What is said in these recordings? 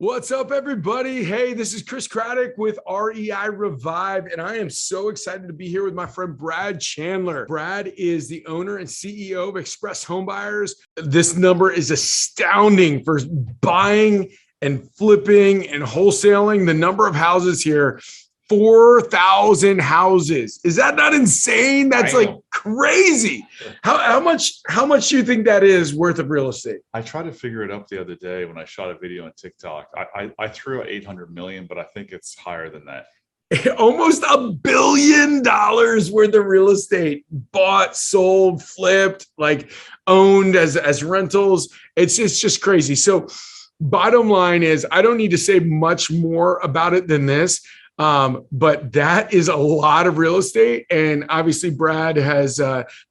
What's up, everybody? Hey, this is Chris Craddock with REI Revive, and I am so excited to be here with my friend Brad Chandler. Brad is the owner and CEO of Express Homebuyers. This number is astounding for buying and flipping and wholesaling. The number of houses here, 4,000 houses. Is that not insane? That's like crazy. How much do you think that is worth of real estate? I tried to figure it up the other day when I shot a video on TikTok. I threw out 800 million, but I think it's higher than that. Almost $1 billion worth of real estate bought, sold, flipped, like owned as rentals. It's just crazy. So bottom line is, I don't need to say much more about it than this. But that is a lot of real estate. And obviously Brad has,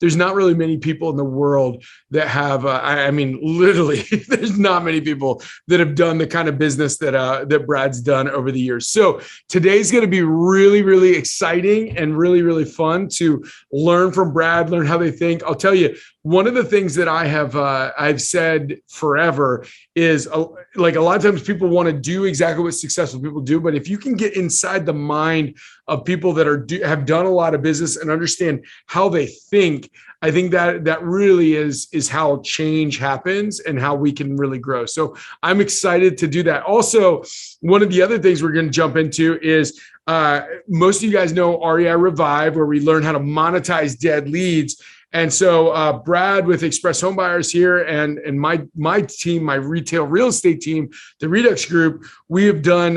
there's not really many people in the world that have, literally there's not many people that have done the kind of business that Brad's done over the years. So today's going to be really, really exciting and really, really fun to learn from Brad, learn how they think. I'll tell you, one of the things that I've said forever is like a lot of times people want to do exactly what successful people do, but if you can get inside the mind of people that have done a lot of business and understand how they think, I think that really is how change happens and how we can really grow. So I'm excited to do that. Also, one of the other things we're going to jump into is most of you guys know REI Revive, where we learn how to monetize dead leads. And so Brad with Express Homebuyers here and my team, my retail real estate team, the Redux Group, we have done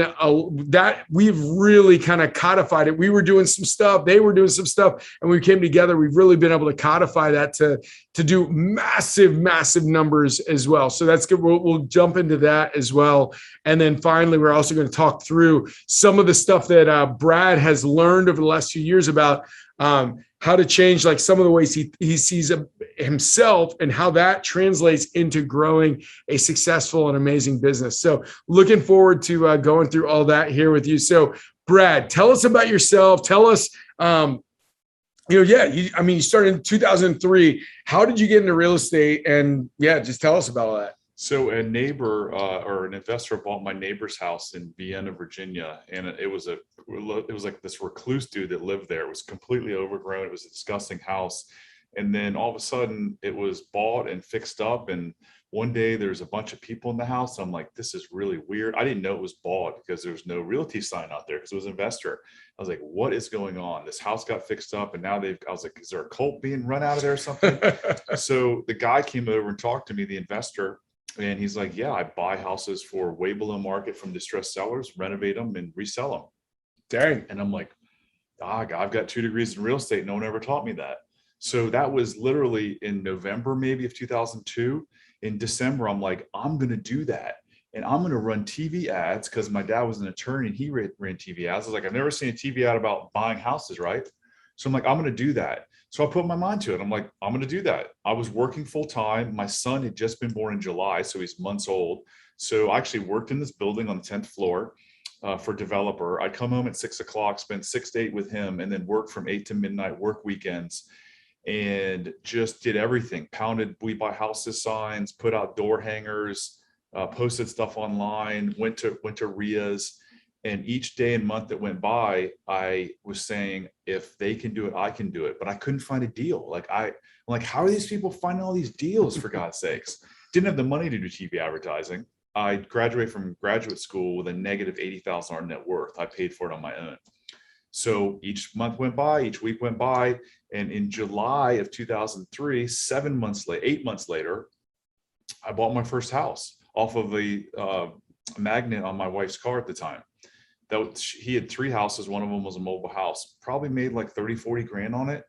that. We've really kind of codified it. We were doing some stuff, they were doing some stuff, and we came together. We've really been able to codify that to do massive, massive numbers as well. So that's good. We'll jump into that as well. And then finally, we're also going to talk through some of the stuff that Brad has learned over the last few years about how to change like some of the ways he sees himself and how that translates into growing a successful and amazing business. So looking forward to going through all that here with you. So Brad, tell us about yourself. Tell us, you started in 2003. How did you get into real estate? And just tell us about all that. So a neighbor or an investor bought my neighbor's house in Vienna, Virginia, and it was like this recluse dude that lived there. It was completely overgrown. It was a disgusting house. And then all of a sudden it was bought and fixed up. And one day there's a bunch of people in the house. I'm like, this is really weird. I didn't know it was bought because there was no realty sign out there because it was an investor. I was like, what is going on? This house got fixed up and now I was like, is there a cult being run out of there or something? So the guy came over and talked to me, the investor. And he's like, yeah, I buy houses for way below market from distressed sellers, renovate them and resell them. Dang. And I'm like, I've got 2 degrees in real estate. No one ever taught me that. So that was literally in November, maybe of 2002. In December, I'm like, I'm going to do that. And I'm going to run TV ads because my dad was an attorney and he ran TV ads. I was like, I've never seen a TV ad about buying houses, right? So I'm like, I'm going to do that. So I put my mind to it. I'm like, I'm going to do that. I was working full time. My son had just been born in July, so he's months old. So I actually worked in this building on the 10th floor for a developer. I'd come home at 6 o'clock, spend 6 to 8 with him, and then work from 8 to midnight, work weekends, and just did everything. Pounded We Buy Houses signs, put out door hangers, posted stuff online, went to RIAs. And each day and month that went by, I was saying, if they can do it, I can do it. But I couldn't find a deal. I'm like, how are these people finding all these deals, for God's sakes? Didn't have the money to do TV advertising. I graduated from graduate school with a negative $80,000 net worth. I paid for it on my own. So each month went by, each week went by. And in July of 2003, 8 months later, I bought my first house off of a magnet on my wife's car at the time. He had 3 houses. One of them was a mobile house, probably made like 30, 40 grand on it,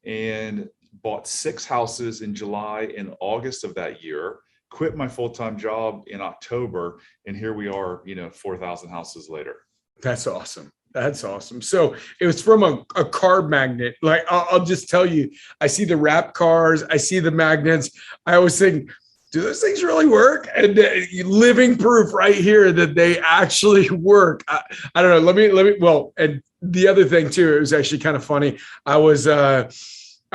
and bought 6 houses in July and August of that year, quit my full-time job in October. And here we are, 4,000 houses later. That's awesome. That's awesome. So it was from a car magnet. Like I'll just tell you, I see the wrap cars, I see the magnets. I always think, do those things really work? And living proof right here that they actually work. I don't know. Let me. Well, and the other thing too, it was actually kind of funny. I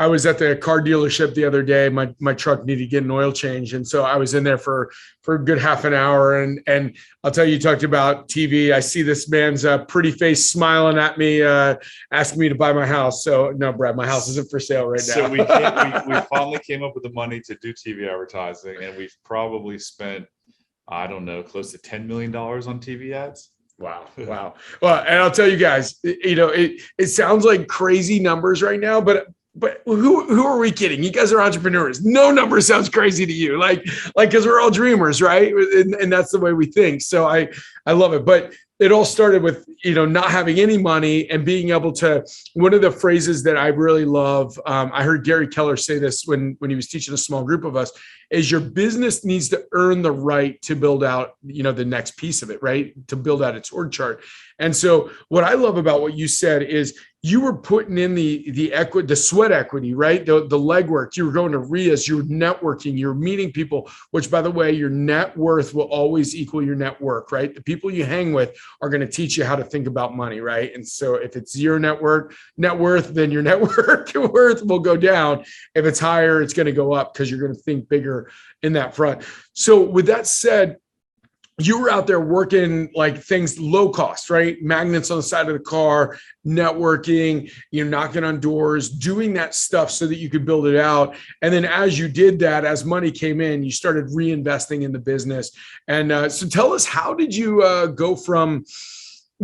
I was at the car dealership the other day. My truck needed to get an oil change. And so I was in there for a good half an hour. And I'll tell you, talked about TV. I see this man's pretty face smiling at me, asking me to buy my house. So no, Brad, my house isn't for sale right now. So we finally came up with the money to do TV advertising, and we've probably spent, I don't know, close to $10 million on TV ads. Wow. Wow. Well, and I'll tell you guys, it sounds like crazy numbers right now, but who are we kidding? You guys are entrepreneurs. No number sounds crazy to you. Like, cause we're all dreamers, right? And that's the way we think. So I love it. But it all started with, not having any money and being able to, one of the phrases that I really love, I heard Gary Keller say this when he was teaching a small group of us, is your business needs to earn the right to build out, the next piece of it, right? To build out its org chart. And so what I love about what you said is you were putting in the equity, the sweat equity, right? The legwork. You were going to RIAs, you were networking, you're meeting people, which by the way, your net worth will always equal your net worth, right? The people you hang with are going to teach you how to think about money, right? And so if it's zero net worth, then your net worth will go down. If it's higher, it's going to go up because you're going to think bigger in that front. So with that said, you were out there working like things low cost, right? Magnets on the side of the car, networking, knocking on doors, doing that stuff so that you could build it out. And then as you did that, as money came in, you started reinvesting in the business. And so tell us, how did you go from,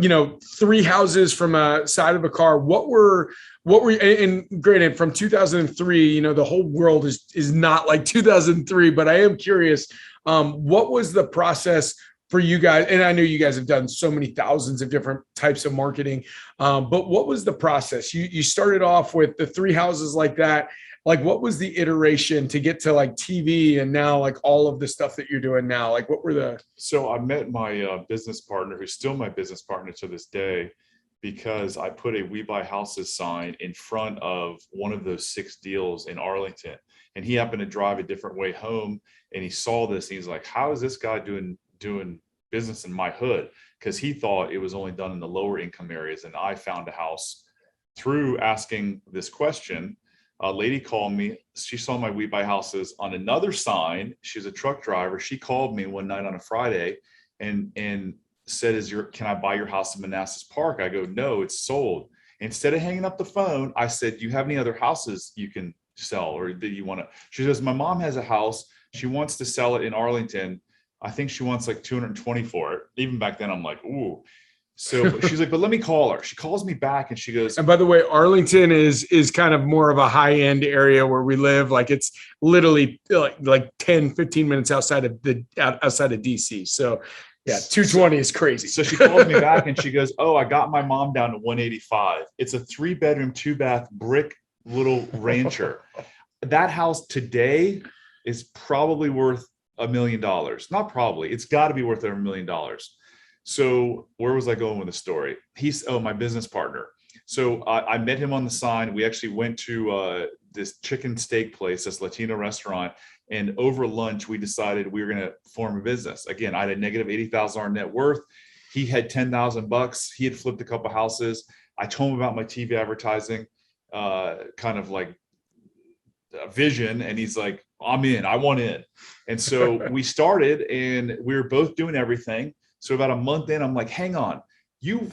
3 houses from a side of a car? What were and granted, from 2003, the whole world is not like 2003, but I am curious, what was the process for you guys? And I know you guys have done so many thousands of different types of marketing, but what was the process? You started off with the 3 houses like that. Like, what was the iteration to get to like TV and now like all of the stuff that you're doing now? Like, what were the? So I met my business partner, who's still my business partner to this day, because I put a We Buy Houses sign in front of one of those 6 deals in Arlington. And he happened to drive a different way home, and he saw this. And he's like, how is this guy doing business in my hood? Because he thought it was only done in the lower income areas. And I found a house through asking this question. A lady called me. She saw my We Buy Houses on another sign. She's a truck driver. She called me one night on a Friday and said, can I buy your house in Manassas Park? I go, no, it's sold. Instead of hanging up the phone, I said, do you have any other houses you can sell, or do you want to? She says, my mom has a house. She wants to sell it in Arlington. I think she wants like 220 for it. Even back then, I'm like, ooh. So she's like, but let me call her. She calls me back and she goes, and by the way, Arlington is kind of more of a high end area where we live. Like, it's literally like 10, 15 minutes outside of DC. So yeah, 220 is crazy. So she calls me back and she goes, oh, I got my mom down to 185. It's a 3-bedroom, 2-bath brick little rancher. That house today is probably worth $1 million. Not probably, it's got to be worth over $1 million. So where was I going with the story? He's my business partner. So I met him on the sign. We actually went to this chicken steak place, this Latino restaurant. And over lunch, we decided we were going to form a business. Again, I had a negative $80,000 net worth. He had $10,000. He had flipped a couple houses. I told him about my TV advertising, kind of like a vision. And he's like, I'm in, I want in. And so we started, and we were both doing everything. So about a month in, I'm like, hang on, you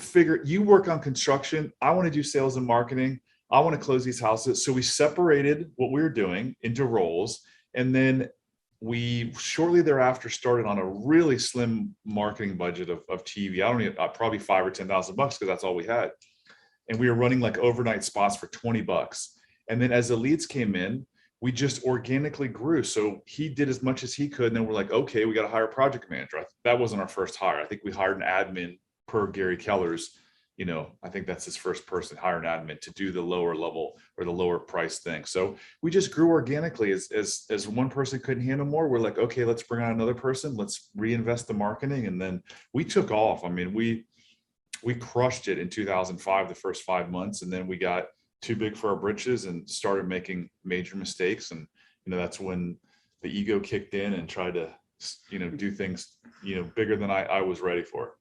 work on construction. I want to do sales and marketing. I want to close these houses. So we separated what we were doing into roles. And then we shortly thereafter started on a really slim marketing budget of TV. I don't need probably $5,000 or $10,000 because that's all we had. And we were running like overnight spots for $20. And then as the leads came in, we just organically grew. So he did as much as he could. And then we're like, okay, we got to hire a project manager. That wasn't our first hire. I think we hired an admin per Gary Keller's, I think that's his first person, hire an admin to do the lower level or the lower price thing. So we just grew organically. As one person couldn't handle more, we're like, okay, let's bring on another person. Let's reinvest the marketing. And then we took off. I mean, we crushed it in 2005, the first 5 months. And then we got too big for our britches and started making major mistakes. And, that's when the ego kicked in and tried to, do things, bigger than I was ready for.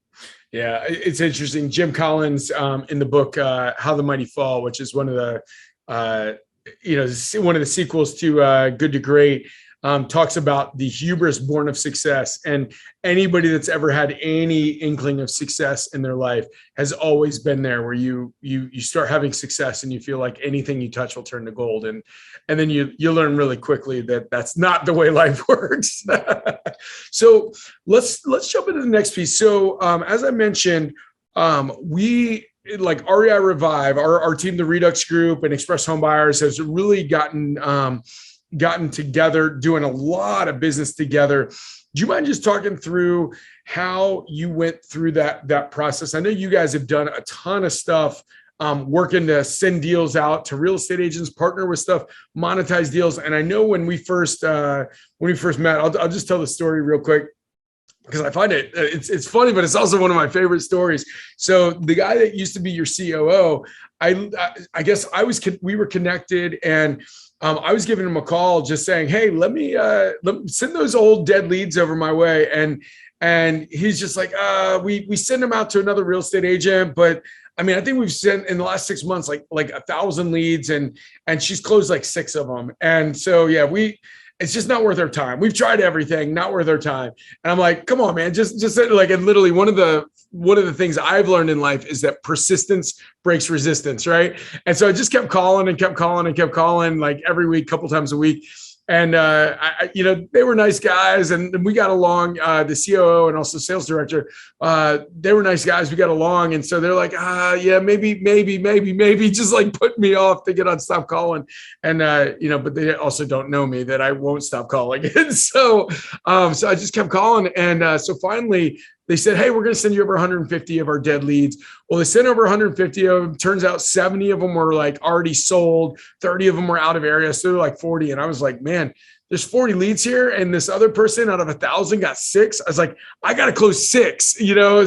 Yeah, it's interesting. Jim Collins in the book, How the Mighty Fall, which is one of the one of the sequels to Good to Great, talks about the hubris born of success. And anybody that's ever had any inkling of success in their life has always been there, where you start having success and you feel like anything you touch will turn to gold. And then you learn really quickly that that's not the way life works. So let's jump into the next piece. So as I mentioned, we, like REI Revive, our team, the Redux Group and Express Homebuyers, has really gotten together, doing a lot of business together. Do you mind just talking through how you went through that process? I know you guys have done a ton of stuff, working to send deals out to real estate agents, partner with stuff, monetize deals. And I know when we first met, I'll just tell the story real quick, because I find it's funny, but it's also one of my favorite stories. So the guy that used to be your COO, I guess we were connected, and I was giving him a call, just saying, hey, let me send those old dead leads over my way. And he's just like, we send them out to another real estate agent, but I mean, I think we've sent in the last 6 months like 1,000 leads, and she's closed like 6 of them. And so yeah, it's just not worth our time. We've tried everything, not worth our time. And I'm like, come on, man, just like, and literally one of the things I've learned in life is that persistence breaks resistance, right? And so I just kept calling and kept calling and kept calling, like every week, couple times a week. And they were nice guys, and we got along. The COO and also sales director, they were nice guys. We got along, and so they're like, yeah, maybe, just like put me off to get on stop calling. And but they also don't know me that I won't stop calling. And so I just kept calling, and so finally they said, hey, we're going to send you over 150 of our dead leads. Well, they sent over 150 of them. Turns out 70 of them were like already sold. 30 of them were out of area. So they're like 40. And I was like, man, there's 40 leads here. And this other person out of 1,000 got 6. I was like, I got to close 6,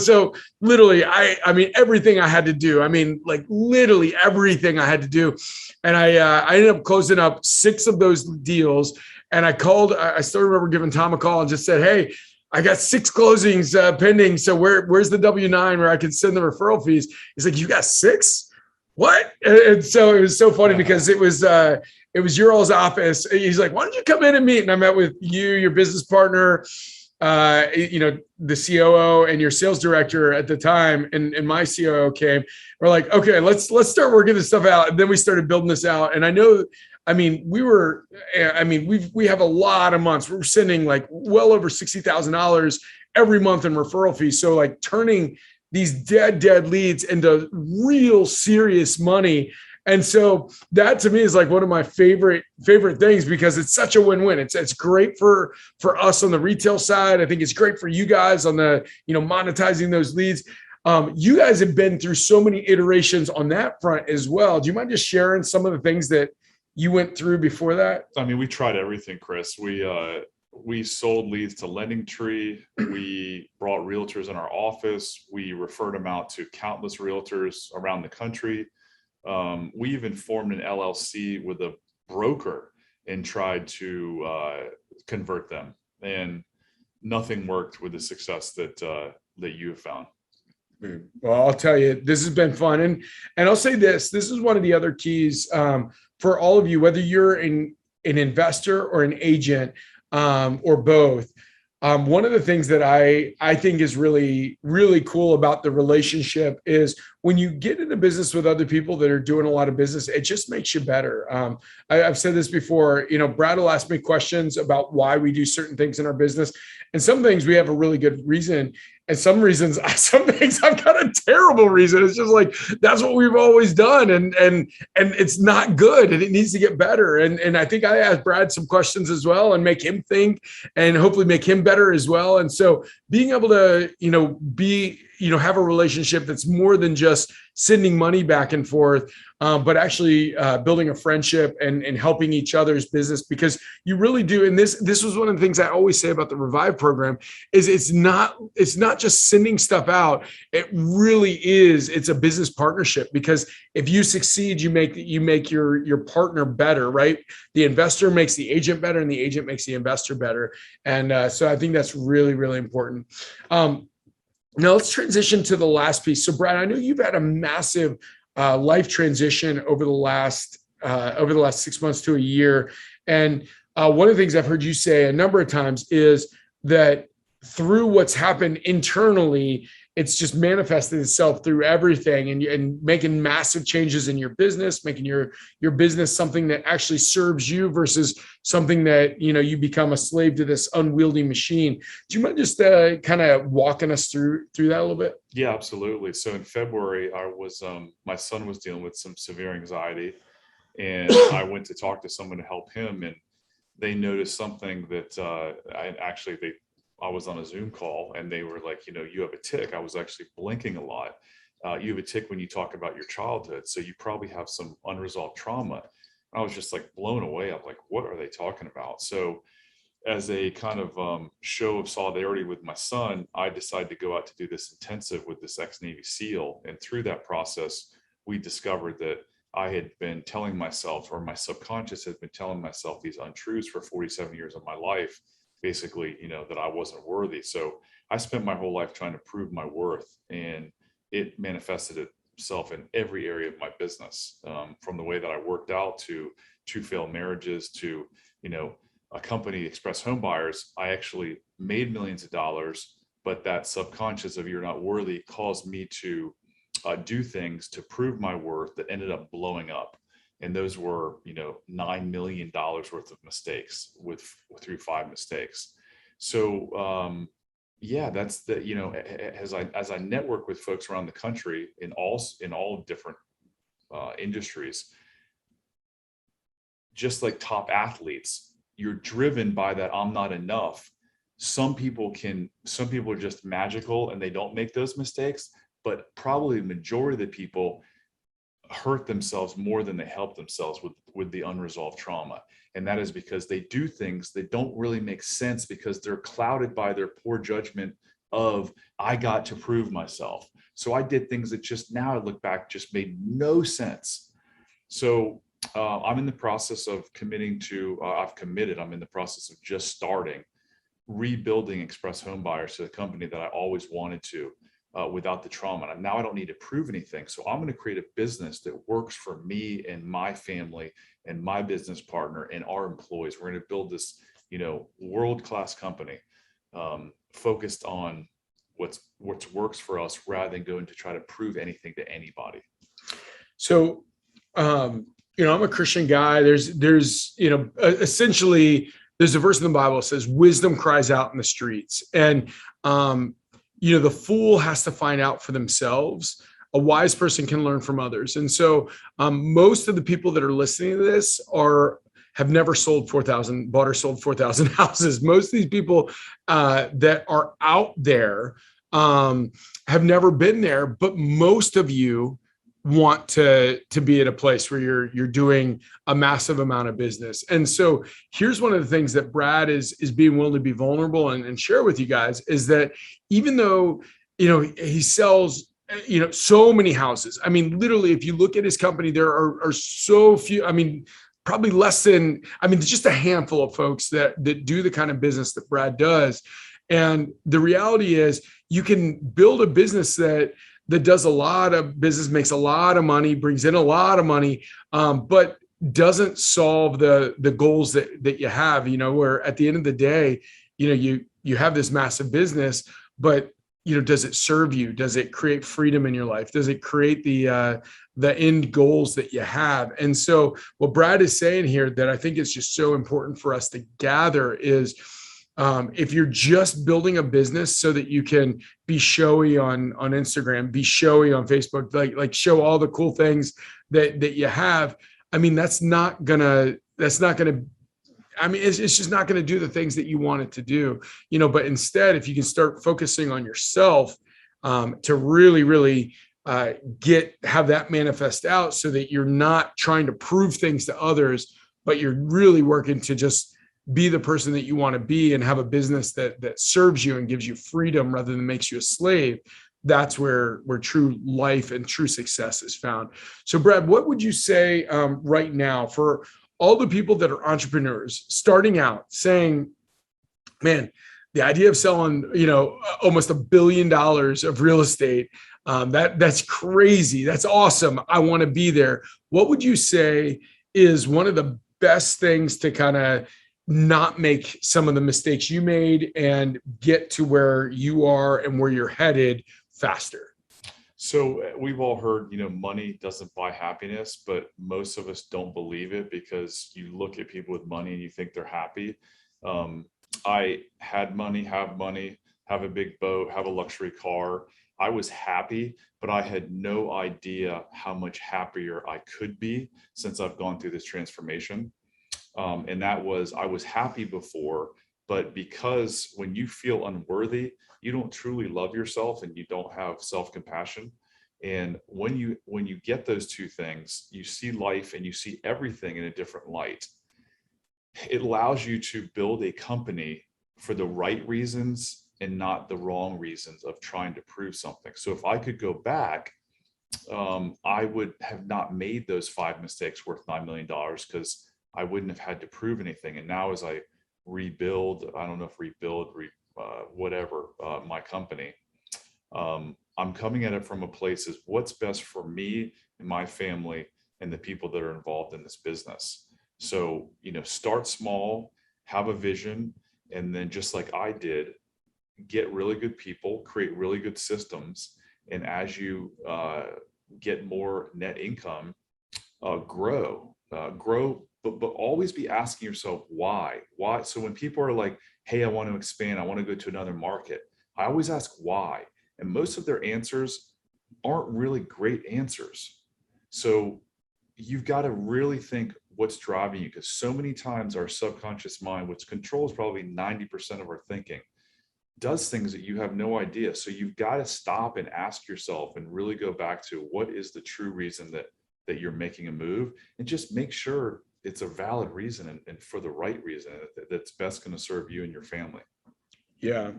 So literally, I mean, everything I had to do. I mean, like literally everything I had to do. And I ended up closing up 6 of those deals. And I still remember giving Tom a call and just said, hey, I got 6 closings pending. So where's the W-9 where I can send the referral fees? He's like, you got 6? What? And so it was so funny because it was your all's office. He's like, why don't you come in and meet? And I met with you, your business partner, the COO and your sales director at the time. And my COO came. We're like, okay, let's start working this stuff out. And then we started building this out. And I know, we have a lot of months. We're sending like well over $60,000 every month in referral fees. So like turning these dead leads into real serious money. And so that to me is like one of my favorite things, because it's such a win-win. It's great for us on the retail side. I think it's great for you guys on the, monetizing those leads. You guys have been through so many iterations on that front as well. Do you mind just sharing some of the things that you went through before that? I mean, we tried everything, Chris. We sold leads to Lending Tree. We brought realtors in our office. We referred them out to countless realtors around the country. We even formed an LLC with a broker and tried to convert them, and nothing worked with the success that you have found. Well, I'll tell you, this has been fun. And I'll say this is one of the other keys for all of you, whether you're an investor or an agent or both. One of the things that I think is really, really cool about the relationship is when you get into business with other people that are doing a lot of business, it just makes you better. I've said this before, Brad will ask me questions about why we do certain things in our business. And some things we have a really good reason. And some things I've got a terrible reason. It's just like, that's what we've always done. And it's not good, and it needs to get better. And I think I asked Brad some questions as well, and make him think, and hopefully make him better as well. And so being able to, have a relationship that's more than just sending money back and forth, but actually building a friendship and helping each other's business, because you really do. And this was one of the things I always say about the Revive program is it's not just sending stuff out. It really is. It's a business partnership, because if you succeed, you make your partner better, right? The investor makes the agent better, and the agent makes the investor better. And so I think that's really, really important. Now let's transition to the last piece. So Brad, I know you've had a massive life transition over the last over the last 6 months to a year. And one of the things I've heard you say a number of times is that through what's happened internally, it's just manifested itself through everything, and making massive changes in your business, making your business something that actually serves you versus something that, you become a slave to this unwieldy machine. Do you mind just kind of walking us through that a little bit? Yeah, absolutely. So in February, my son was dealing with some severe anxiety, and I went to talk to someone to help him, and they noticed something that I was on a Zoom call, and they were like, you have a tick. I was actually blinking a lot. You have a tick when you talk about your childhood. So you probably have some unresolved trauma. I was just like blown away. I'm like, what are they talking about? So as a kind of show of solidarity with my son, I decided to go out to do this intensive with this ex-Navy SEAL. And through that process, we discovered that I had been telling myself, or my subconscious had been telling myself, these untruths for 47 years of my life, basically, that I wasn't worthy. So I spent my whole life trying to prove my worth, and it manifested itself in every area of my business, from the way that I worked out to two failed marriages to, a company, Express Homebuyers. I actually made millions of dollars, but that subconscious of you're not worthy caused me to do things to prove my worth that ended up blowing up. And those were, $9 million worth of mistakes through 5 mistakes. So, that's as I network with folks around the country in all different industries, just like top athletes, you're driven by that I'm not enough. Some people are just magical and they don't make those mistakes, but probably the majority of the people hurt themselves more than they help themselves with the unresolved trauma. And that is because they do things that don't really make sense, because they're clouded by their poor judgment of, I got to prove myself. So I did things that just now I look back just made no sense. So I'm in the process of I'm in the process of just starting rebuilding Express Homebuyers to the company that I always wanted to, without the trauma. And now I don't need to prove anything. So I'm going to create a business that works for me and my family and my business partner and our employees. We're going to build this, world-class company, focused on what works for us, rather than going to try to prove anything to anybody. So, I'm a Christian guy. There's, essentially there's a verse in the Bible that says wisdom cries out in the streets. And, the fool has to find out for themselves. A wise person can learn from others. And so most of the people that are listening to this have never bought or sold 4,000 houses. Most of these people that are out there have never been there, but most of you want to be at a place where you're doing a massive amount of business. And so here's one of the things that Brad is being willing to be vulnerable and share with you guys, is that even though, he sells, so many houses. I mean, literally, if you look at his company, there are so few, probably less than, just a handful of folks that do the kind of business that Brad does. And the reality is you can build a business that does a lot of business, makes a lot of money, brings in a lot of money, but doesn't solve the goals that you have, where at the end of the day, you have this massive business, but, does it serve you? Does it create freedom in your life? Does it create the end goals that you have? And so what Brad is saying here that I think is just so important for us to gather is, if you're just building a business so that you can be showy on Instagram, be showy on Facebook, like show all the cool things that you have, it's just not going to do the things that you want it to do, but instead, if you can start focusing on yourself, to really, really have that manifest out, so that you're not trying to prove things to others, but you're really working to just be the person that you want to be and have a business that serves you and gives you freedom rather than makes you a slave. That's where true life and true success is found. So Brad, what would you say right now for all the people that are entrepreneurs starting out, saying, man, the idea of selling, almost $1 billion of real estate, that's crazy. That's awesome. I want to be there. What would you say is one of the best things to kind of not make some of the mistakes you made and get to where you are and where you're headed faster? So we've all heard, money doesn't buy happiness, but most of us don't believe it because you look at people with money and you think they're happy. I had money, have a big boat, have a luxury car. I was happy, but I had no idea how much happier I could be since I've gone through this transformation. And that was, I was happy before, but because when you feel unworthy, you don't truly love yourself and you don't have self-compassion. And when you get those two things, you see life and you see everything in a different light. It allows you to build a company for the right reasons and not the wrong reasons of trying to prove something. So if I could go back, I would have not made those 5 mistakes worth $9 million because I wouldn't have had to prove anything. And now as I rebuild, I don't know if my company, I'm coming at it from a place is what's best for me and my family and the people that are involved in this business. So, start small, have a vision, and then just like I did, get really good people, create really good systems. And as you get more net income, grow, but always be asking yourself why. So when people are like, hey, I want to expand, I want to go to another market, I always ask why. And most of their answers aren't really great answers. So you've got to really think what's driving you, because so many times our subconscious mind, which controls probably 90% of our thinking, does things that you have no idea. So you've got to stop and ask yourself and really go back to what is the true reason that you're making a move, and just make sure it's a valid reason and for the right reason that's best going to serve you and your family. Yeah.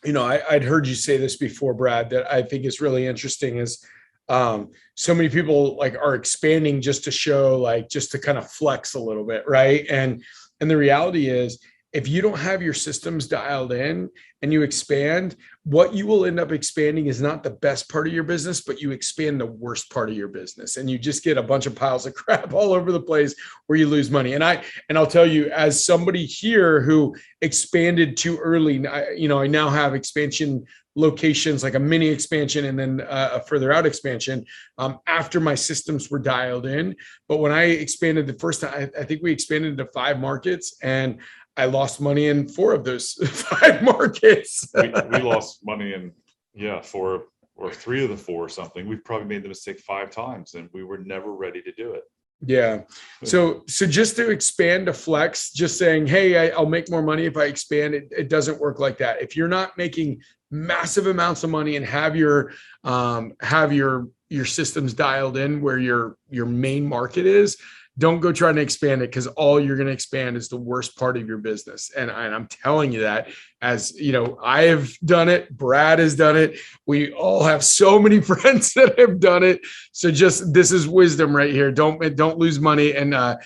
I'd heard you say this before, Brad, that I think is really interesting is so many people like are expanding just to show, like, just to kind of flex a little bit. Right. And the reality is, if you don't have your systems dialed in and you expand, what you will end up expanding is not the best part of your business, but you expand the worst part of your business. And you just get a bunch of piles of crap all over the place where you lose money. And I'll tell you, as somebody here who expanded too early, I now have expansion locations, like a mini expansion and then a further out expansion after my systems were dialed in. But when I expanded the first time, I think we expanded to 5 markets, and I lost money in 4 of those 5 markets. we lost money in 4 or 3 of the 4 or something. We've probably made the mistake 5 times and we were never ready to do it. Yeah. So just to expand, to flex, just saying, hey, I'll make more money if I expand, it doesn't work like that. If you're not making massive amounts of money and have your systems dialed in where your main market is, don't go trying to expand it, because all you're going to expand is the worst part of your business. And I'm telling you that, as I have done it. Brad has done it. We all have so many friends that have done it. So this is wisdom right here. Don't lose money. And I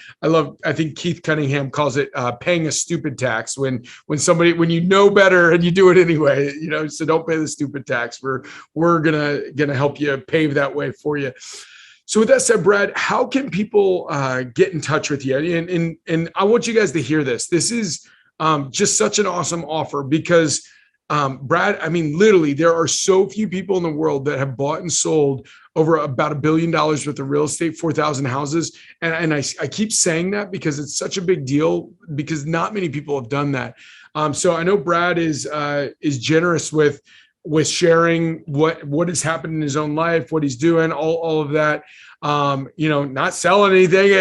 think Keith Cunningham calls it paying a stupid tax, when you know better and you do it anyway. So don't pay the stupid tax. We're gonna help you pave that way for you. So with that said, Brad, how can people get in touch with you? And I want you guys to hear this. This is just such an awesome offer, because Brad, literally, there are so few people in the world that have bought and sold over about $1 billion worth of real estate, 4,000 houses. And I keep saying that because it's such a big deal, because not many people have done that. So I know Brad is generous with sharing what has happened in his own life, what he's doing, all of that. Not selling anything,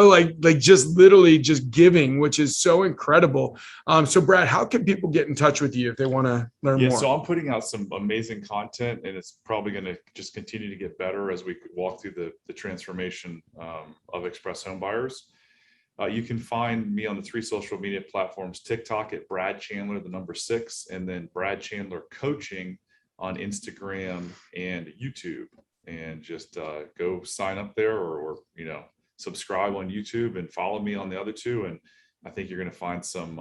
like just literally just giving, which is so incredible. So Brad, how can people get in touch with you if they want to learn more? So I'm putting out some amazing content, and it's probably going to just continue to get better as we walk through the transformation of Express Homebuyers. You can find me on the 3 social media platforms: TikTok at Brad Chandler, the number 6, and then Brad Chandler Coaching on Instagram and YouTube. And just go sign up there, or subscribe on YouTube and follow me on the other 2. And I think you're going to find some,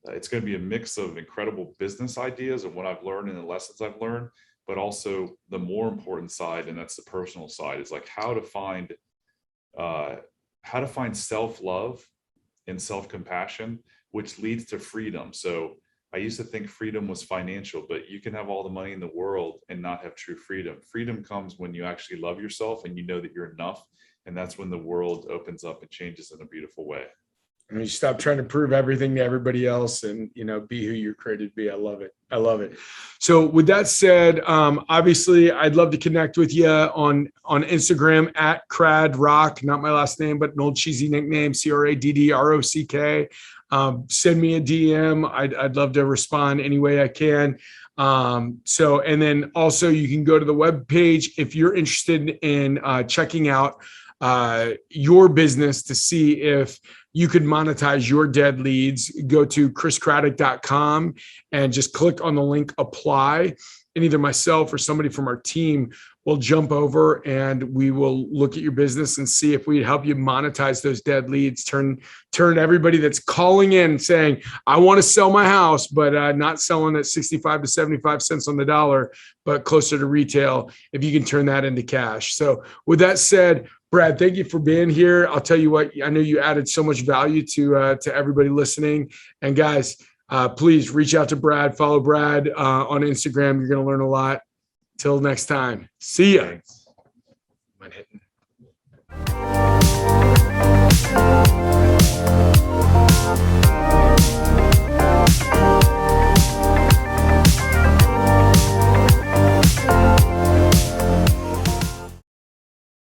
it's going to be a mix of incredible business ideas and what I've learned and the lessons I've learned, but also the more important side, and that's the personal side, is like how to find how to find self-love and self-compassion, which leads to freedom. So I used to think freedom was financial, but you can have all the money in the world and not have true freedom. Freedom comes when you actually love yourself and you know that you're enough. And that's when the world opens up and changes in a beautiful way. And you stop trying to prove everything to everybody else and, be who you're created to be. I love it. I love it. So with that said, obviously I'd love to connect with you on Instagram at Craddock, not my last name, but an old cheesy nickname, Craddrock. Send me a DM. I'd love to respond any way I can. And then also you can go to the webpage if you're interested in checking out your business to see if you could monetize your dead leads. Go to chriscraddock.com and just click on the link apply. And either myself or somebody from our team will jump over and we will look at your business and see if we help you monetize those dead leads. Turn everybody that's calling in saying, I want to sell my house, but not selling at 65 to 75 cents on the dollar, but closer to retail, if you can turn that into cash. So with that said, Brad, thank you for being here. I'll tell you what, I know you added so much value to everybody listening. And guys, please reach out to Brad, follow Brad on Instagram. You're going to learn a lot. Till next time. See ya. Thanks.